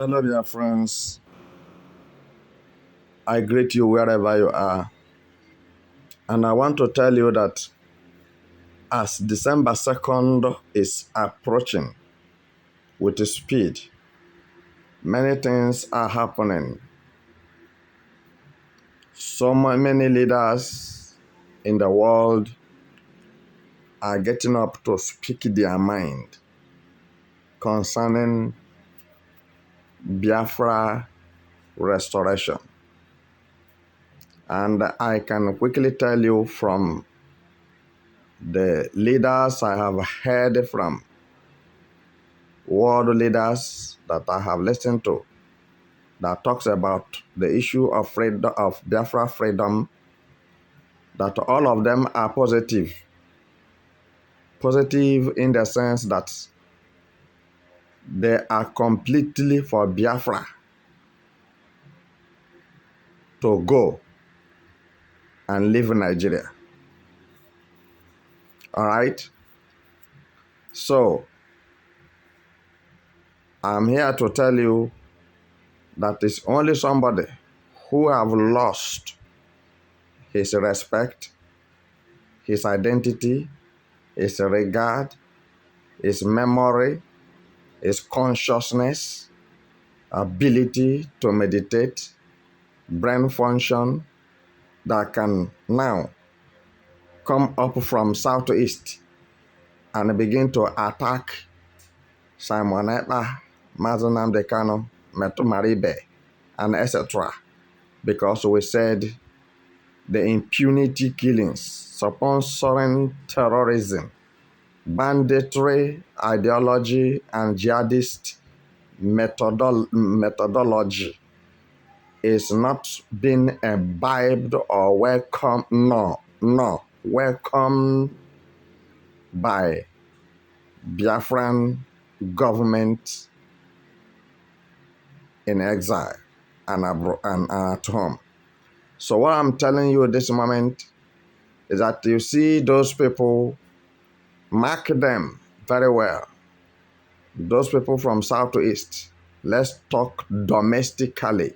Hello, dear friends. I greet you wherever you are. And I want to tell you that as December 2nd is approaching with speed, many things are happening. So many leaders in the world are getting up to speak their mind concerning Biafra restoration. And I can quickly tell you from the leaders I have heard from, world leaders that I have listened to, that talks about the issue of freedom, of Biafra freedom, that all of them are positive. Positive in the sense that they are completely for Biafra to go and live in Nigeria. All right? So, I'm here to tell you that it's only somebody who have lost his respect, his identity, his regard, his memory, his consciousness, ability to meditate, brain function that can now come up from south to east and begin to attack Simon Ekpa, Mazen Nnamdi Kanu, Metu Maribe, and etc. Because we said the impunity killings, sponsoring terrorism, banditry ideology, and jihadist methodology is not being imbibed or welcomed by Biafran government in exile and at home. So what I'm telling you this moment is that you see those people, mark them very well. Those people from south to east, let's talk domestically.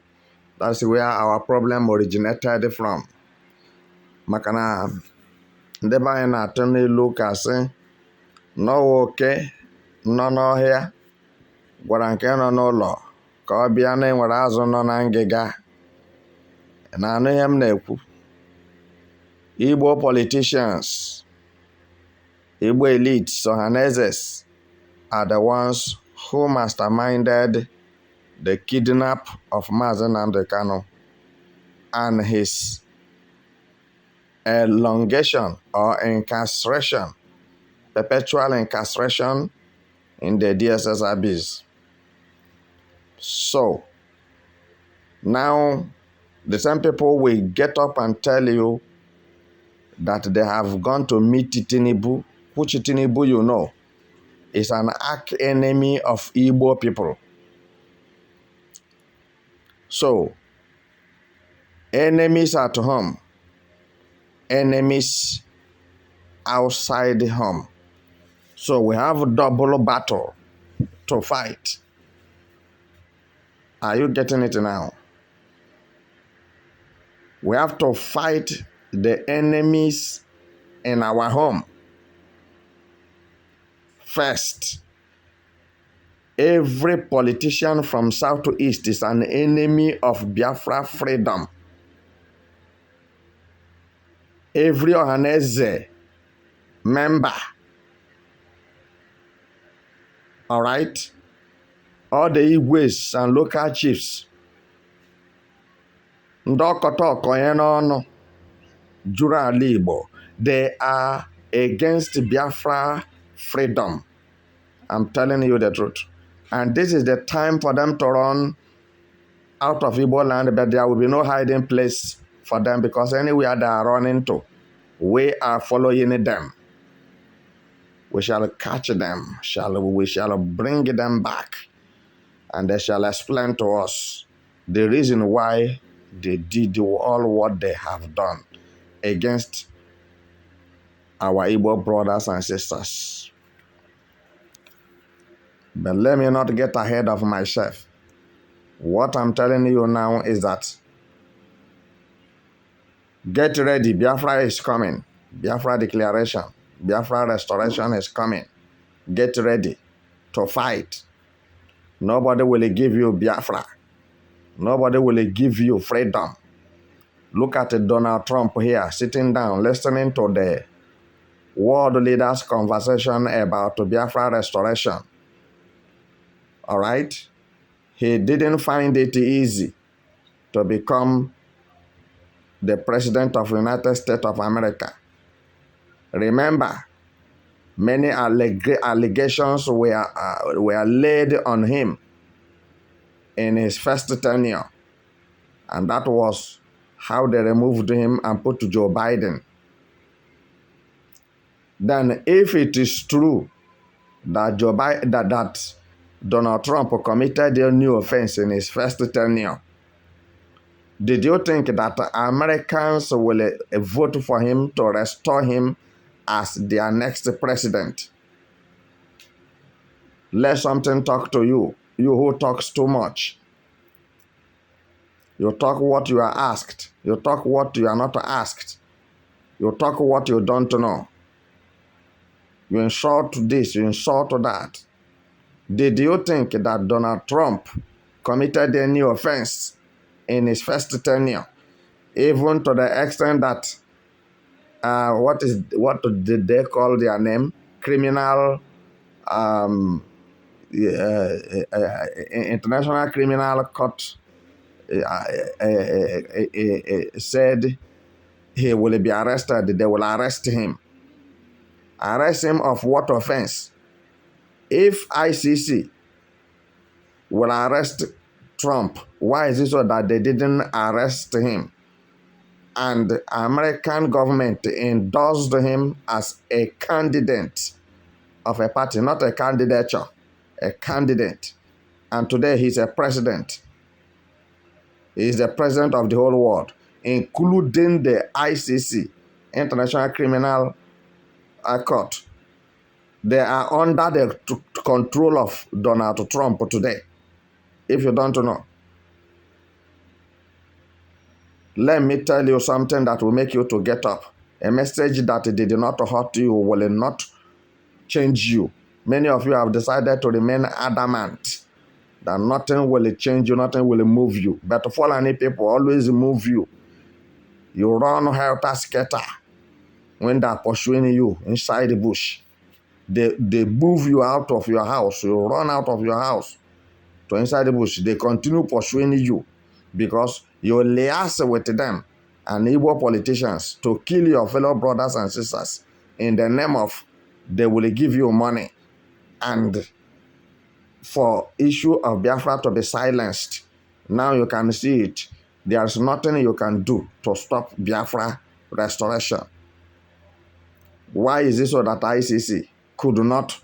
That's where our problem originated from. Makana ndị be anyị na-atụ n'ilu ka sị n'ọwa oke nọ n'ọhịa gwara nke nọ n'ụlọ ka ọ bịa na enwere azụ nọ na ngịga. Na-anụ ihe m na-ekwu. Igbo politicians, Igbo elites, Ohanezes are the ones who masterminded the kidnap of Mazen Nnamdi Kanu and his elongation or incarceration, perpetual incarceration in the DSS abyss. So, now the same people will get up and tell you that they have gone to meet Tinubu, which Tinubu you know is an arch enemy of Igbo people. So, enemies at home, enemies outside home. So we have a double battle to fight. Are you getting it now? We have to fight the enemies in our home. First, every politician from south to east is an enemy of Biafra freedom. Every Ohaneze member, all right, all the Igwes and local chiefs, they are against Biafra freedom. I'm telling you the truth. And this is the time for them to run out of Igbo land, but there will be no hiding place for them because anywhere they are running to, we are following them. We shall catch them, we shall bring them back, and they shall explain to us the reason why they did all what they have done against our Igbo brothers and sisters. But let me not get ahead of myself. What I'm telling you now is that get ready. Biafra is coming. Biafra declaration. Biafra restoration is coming. Get ready to fight. Nobody will give you Biafra. Nobody will give you freedom. Look at Donald Trump here, sitting down, listening to the world leaders' conversation about Biafra restoration. All right? He didn't find it easy to become the president of the United States of America. Remember, many allegations were laid on him in his first tenure, and that was how they removed him and put Joe Biden. Then, if it is true that that Donald Trump committed a new offense in his first tenure, did you think that Americans will vote for him to restore him as their next president? Let something talk to you, you who talks too much. You talk what you are asked. You talk what you are not asked. You talk what you don't know. You insult this, you insult that. Did you think that Donald Trump committed any offense in his first tenure, even to the extent that what did they call their name? Criminal, International Criminal Court said he will be arrested. They will arrest him. Arrest him of what offense? If ICC will arrest Trump, why is it so that they didn't arrest him? And the American government endorsed him as a candidate of a party, not a candidature, a candidate. And today he's a president. He's the president of the whole world, including the ICC, International Criminal Court. They are under the control of Donald Trump today, if you don't know. Let me tell you something that will make you to get up. A message that did not hurt you will not change you. Many of you have decided to remain adamant that nothing will change you, nothing will move you. But Fulani people always move you. You run helter-skelter when they are pursuing you inside the bush. They move you out of your house. You run out of your house to inside the bush. They continue pursuing you because you liaise with them and Igbo politicians to kill your fellow brothers and sisters in the name of they will give you money and for issue of Biafra to be silenced. Now you can see it. There's nothing you can do to stop Biafra restoration. Why is it so that ICC could not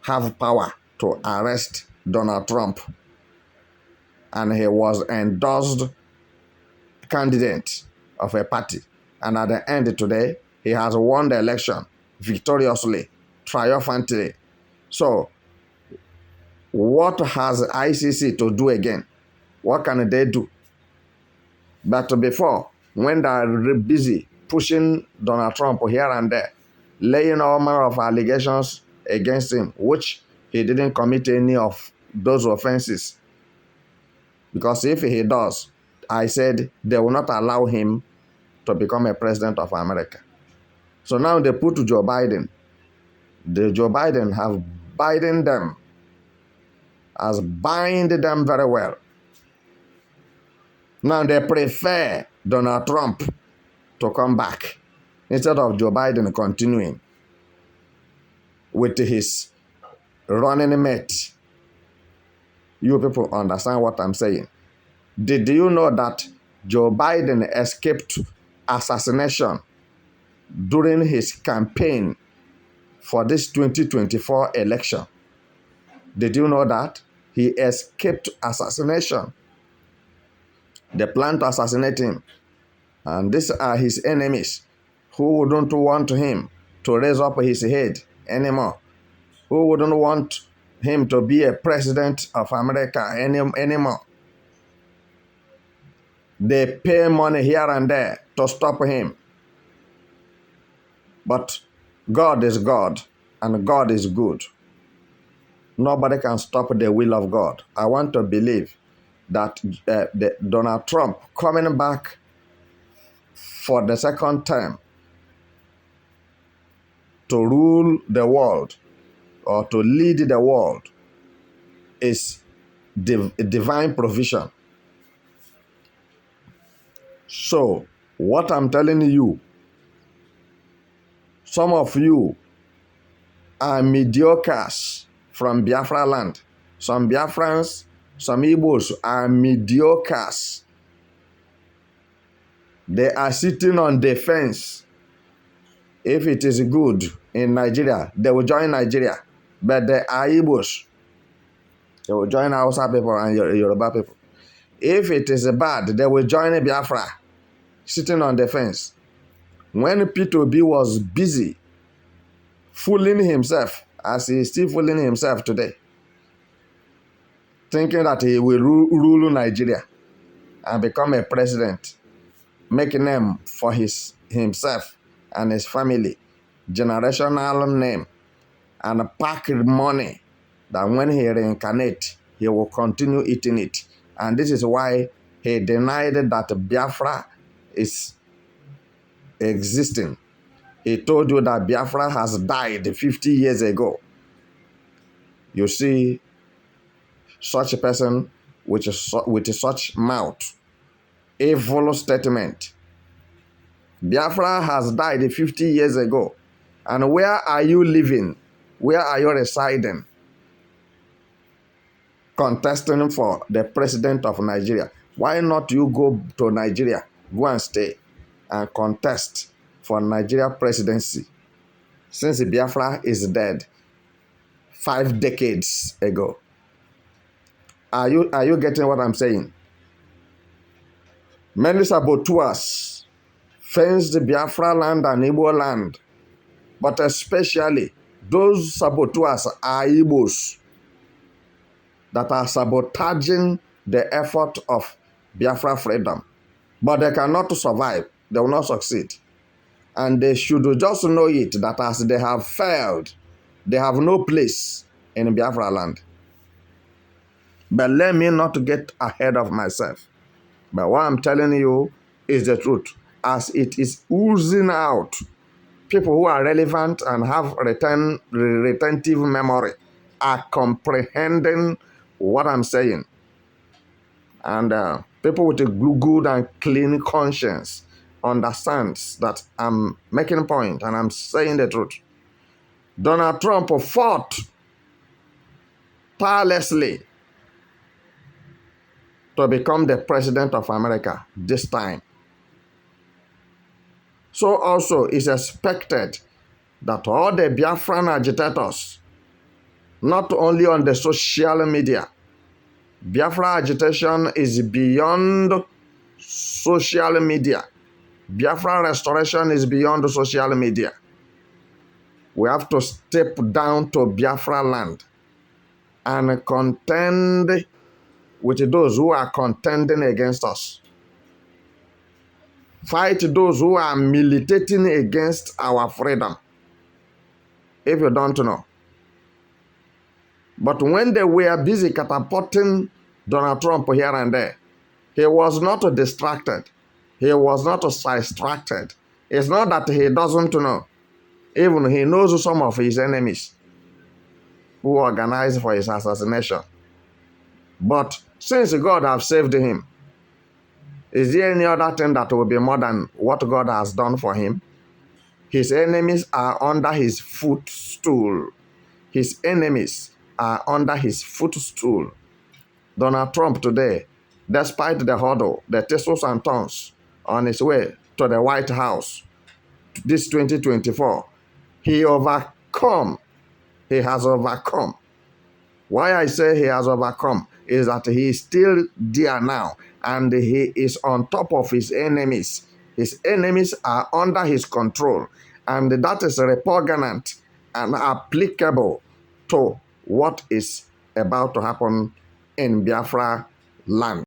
have power to arrest Donald Trump? And he was endorsed candidate of a party. And at the end today, he has won the election victoriously, triumphantly. So, what has ICC to do again? What can they do? But before, when they are busy pushing Donald Trump here and there, laying all manner of allegations against him, which he didn't commit any of those offenses. Because if he does, I said they will not allow him to become a president of America. So now they put Joe Biden. The Joe Biden have binding them, has bind them very well. Now they prefer Donald Trump to come back instead of Joe Biden continuing with his running mate. You people understand what I'm saying? Did you know that Joe Biden escaped assassination during his campaign for this 2024 election? Did you know that? He escaped assassination. They planned to assassinate him. And these are his enemies who wouldn't want him to raise up his head anymore. Who wouldn't want him to be a president of America anymore. They pay money here and there to stop him. But God is God, and God is good. Nobody can stop the will of God. I want to believe that Donald Trump coming back for the second time to rule the world or to lead the world is divine provision. So, what I'm telling you, some of you are mediocres from Biafra land. Some Biafrans, some Igbos are mediocres. They are sitting on the fence. If it is good in Nigeria, they will join Nigeria. But they are Igbos. They will join Hausa people and Yoruba people. If it is bad, they will join Biafra, sitting on the fence. When P2B was busy fooling himself, as he is still fooling himself today, thinking that he will rule Nigeria and become a president, make a name for himself and his family, generational name, and pack money that when he reincarnates, he will continue eating it. And this is why he denied that Biafra is existing. He told you that Biafra has died 50 years ago. You see, such a person with such mouth, evil statement. Biafra has died 50 years ago. And where are you living? Where are you residing? Contesting for the president of Nigeria. Why not you go to Nigeria, go and stay and contest for Nigeria presidency? Since Biafra is dead 5 decades ago. Are you getting what I'm saying? Many saboteurs fenced Biafra land and Igbo land, but especially those saboteurs are Igbos that are sabotaging the effort of Biafra freedom. But they cannot survive. They will not succeed. And they should just know it, that as they have failed, they have no place in Biafra land. But let me not get ahead of myself. But what I'm telling you is the truth. As it is oozing out, people who are relevant and have retentive memory are comprehending what I'm saying. And people with a good and clean conscience understands that I'm making a point and I'm saying the truth. Donald Trump fought tirelessly to become the president of America this time. So also it's expected that all the Biafran agitators, not only on the social media, Biafra agitation is beyond social media. Biafra restoration is beyond social media. We have to step down to Biafra land and contend with those who are contending against us. Fight those who are militating against our freedom. If you don't know. But when they were busy catapulting Donald Trump here and there, he was not distracted. He was not distracted. It's not that he doesn't know. Even he knows some of his enemies who organized for his assassination. But since God has saved him, is there any other thing that will be more than what God has done for him? His enemies are under his footstool. His enemies are under his footstool. Donald Trump today, despite the hurdle, the thistles and thorns on his way to the White House, this 2024, he has overcome. Why I say he has overcome is that he is still there now and he is on top of his enemies. His enemies are under his control, and that is repugnant and applicable to what is about to happen in Biafra land.